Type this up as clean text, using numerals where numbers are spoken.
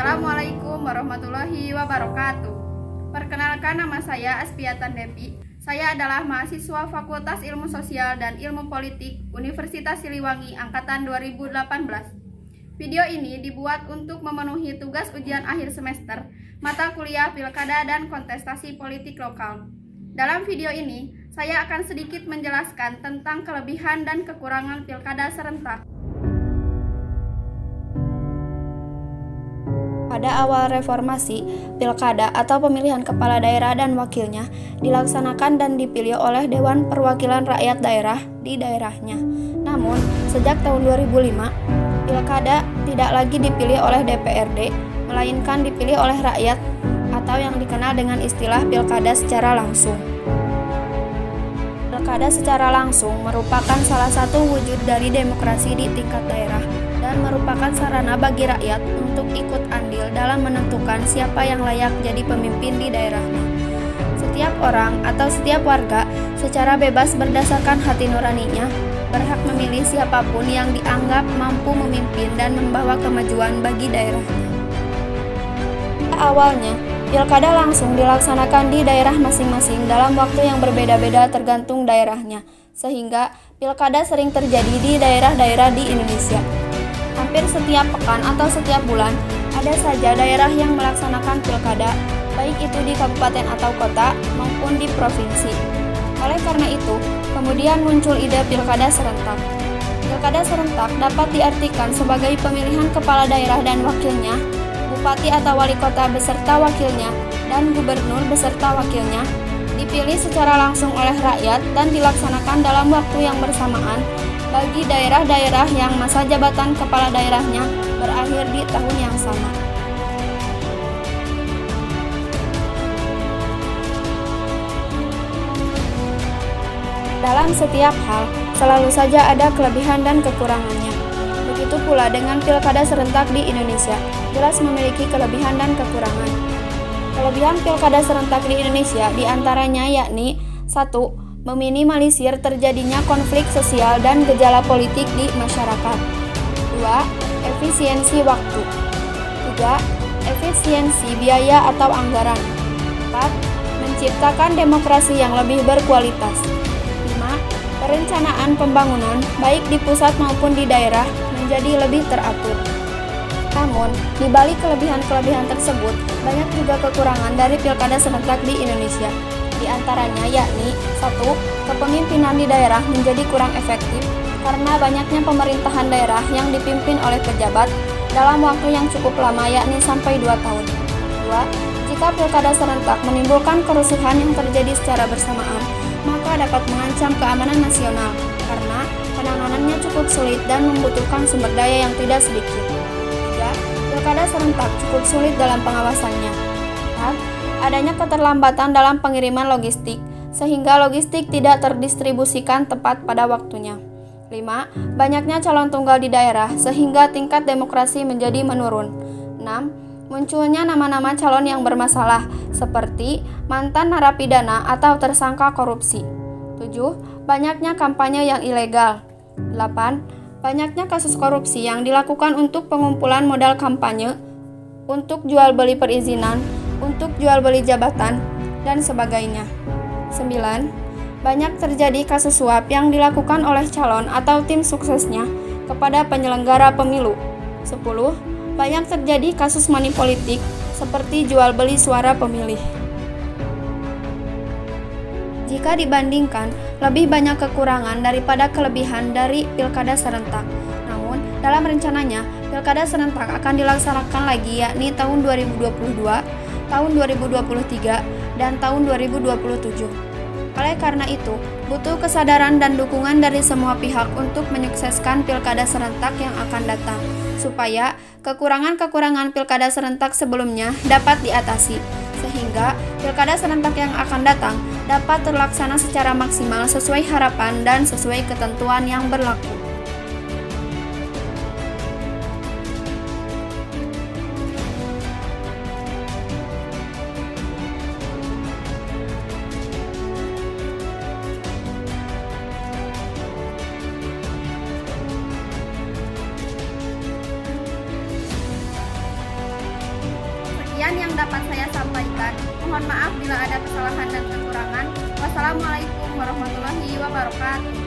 Assalamualaikum warahmatullahi wabarakatuh. Perkenalkan, nama saya Aspiatan Depi. Saya adalah mahasiswa Fakultas Ilmu Sosial dan Ilmu Politik Universitas Siliwangi Angkatan 2018. Video ini dibuat untuk memenuhi tugas ujian akhir semester mata kuliah Pilkada dan Kontestasi Politik Lokal. Dalam video ini, saya akan sedikit menjelaskan tentang kelebihan dan kekurangan Pilkada serentak. Pada awal reformasi, pilkada atau pemilihan kepala daerah dan wakilnya dilaksanakan dan dipilih oleh Dewan Perwakilan Rakyat Daerah di daerahnya. Namun, sejak tahun 2005, pilkada tidak lagi dipilih oleh DPRD, melainkan dipilih oleh rakyat atau yang dikenal dengan istilah pilkada secara langsung. Pilkada secara langsung merupakan salah satu wujud dari demokrasi di tingkat daerah dan merupakan sarana bagi rakyat untuk ikut andil dalam menentukan siapa yang layak jadi pemimpin di daerahnya. Setiap orang atau setiap warga secara bebas berdasarkan hati nuraninya berhak memilih siapapun yang dianggap mampu memimpin dan membawa kemajuan bagi daerahnya. Awalnya, pilkada langsung dilaksanakan di daerah masing-masing dalam waktu yang berbeda-beda tergantung daerahnya, sehingga pilkada sering terjadi di daerah-daerah di Indonesia. Hampir setiap pekan atau setiap bulan, ada saja daerah yang melaksanakan pilkada, baik itu di kabupaten atau kota maupun di provinsi. Oleh karena itu, kemudian muncul ide pilkada serentak. Pilkada serentak dapat diartikan sebagai pemilihan kepala daerah dan wakilnya, bupati atau wali kota beserta wakilnya, dan gubernur beserta wakilnya, dipilih secara langsung oleh rakyat dan dilaksanakan dalam waktu yang bersamaan bagi daerah-daerah yang masa jabatan kepala daerahnya berakhir di tahun yang sama. Dalam setiap hal, selalu saja ada kelebihan dan kekurangannya. Begitu pula dengan pilkada serentak di Indonesia, jelas memiliki kelebihan dan kekurangan. Kelebihan pilkada serentak di Indonesia diantaranya yakni 1. Meminimalisir terjadinya konflik sosial dan gejala politik di masyarakat. 2. Efisiensi waktu. 3. Efisiensi biaya atau anggaran. 4. Menciptakan demokrasi yang lebih berkualitas. 5. Perencanaan pembangunan baik di pusat maupun di daerah menjadi lebih teratur. Namun, di balik kelebihan-kelebihan tersebut, banyak juga kekurangan dari pilkada serentak di Indonesia. Di antaranya yakni 1. Kepemimpinan di daerah menjadi kurang efektif karena banyaknya pemerintahan daerah yang dipimpin oleh pejabat dalam waktu yang cukup lama yakni sampai 2 tahun. 2. Jika pilkada serentak menimbulkan kerusuhan yang terjadi secara bersamaan, maka dapat mengancam keamanan nasional karena penanganannya cukup sulit dan membutuhkan sumber daya yang tidak sedikit. 3. Pilkada serentak cukup sulit dalam pengawasannya. 4. Adanya keterlambatan dalam pengiriman logistik, sehingga logistik tidak terdistribusikan tepat pada waktunya. 5. Banyaknya calon tunggal di daerah, sehingga tingkat demokrasi menjadi menurun. 6. Munculnya nama-nama calon yang bermasalah, seperti mantan narapidana atau tersangka korupsi. 7. Banyaknya kampanye yang ilegal. 8. Banyaknya kasus korupsi yang dilakukan untuk pengumpulan modal kampanye, untuk jual beli perizinan, untuk jual beli jabatan, dan sebagainya. 9. Banyak terjadi kasus suap yang dilakukan oleh calon atau tim suksesnya kepada penyelenggara pemilu. 10. Banyak terjadi kasus money politik seperti jual beli suara pemilih. Jika dibandingkan, lebih banyak kekurangan daripada kelebihan dari pilkada serentak. Namun, dalam rencananya, pilkada serentak akan dilaksanakan lagi yakni tahun 2022, tahun 2023, dan tahun 2027. Oleh karena itu, butuh kesadaran dan dukungan dari semua pihak untuk menyukseskan pilkada serentak yang akan datang, supaya kekurangan-kekurangan pilkada serentak sebelumnya dapat diatasi, sehingga pilkada serentak yang akan datang dapat terlaksana secara maksimal sesuai harapan dan sesuai ketentuan yang berlaku. Demikian yang dapat saya sampaikan. Mohon maaf bila ada kesalahan dan kekurangan. Wassalamualaikum warahmatullahi wabarakatuh.